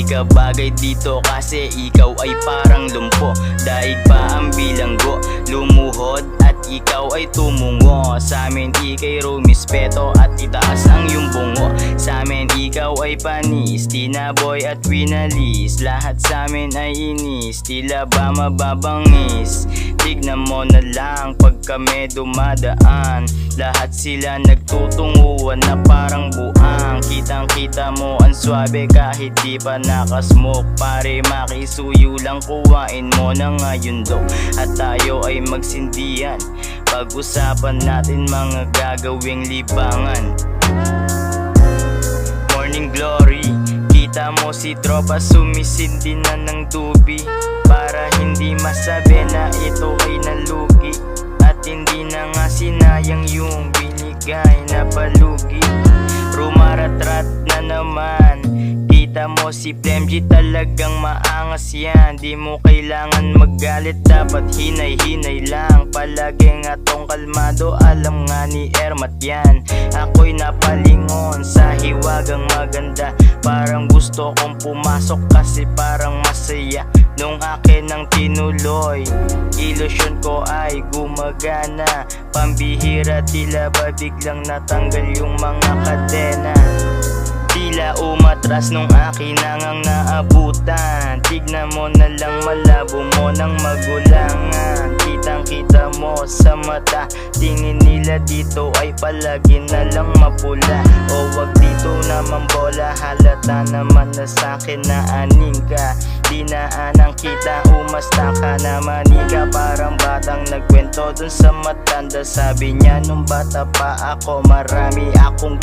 ka bagay dito kasi ikaw ay parang lumpo. Daig pa ang bilanggo, lumuhod at ikaw ay tumungo. Sa amin ikay rumispeto at itaas ang iyong bungo. Sa amin ikaw ay panis, tinaboy at winalis. Lahat sa amin ay inis, tila ba mababangis. Tignan mo na lang pag kami dumadaan, lahat sila nagtutunguan na parang buang. Kitang kita mo ang swabe kahit di pa nakasmoke. Pare makisuyo lang, kuwain mo na ngayon do. At tayo ay magsindihan, pag-usapan natin mga gagawing libangan. Morning glory, kita mo si tropa sumisindi na ng tubi, para hindi masabi na ito ay nalugi. At hindi na nga sinayang yung binigay na palugi. Rumaratrat na naman, kita mo si Flemgy talagang maangas yan. Di mo kailangan magalit, dapat hinay-hinay lang. Palagi nga tong kalmado, alam nga ni Ermat yan. Ako'y napalingon sa hiwagang maganda, parang gusto kong pumasok kasi parang masaya. Nung akin ang tinuloy, ilusyon ko ay gumagana. Pambihira, tila ba biglang natanggal yung mga kadena. Tila umatras nung akin ang naabutan. Tignan mo na lang, malabo mo ng magulangan. Kitang kita mo sa mata, tingin nila dito ay palagi na lang mapula. O wag dito naman bola, halata naman na sa'kin na aning ka. Dinaanan kita, umasta ka na manika. Parang batang nagkwento dun sa matanda, sabi niya nung bata pa ako, marami akong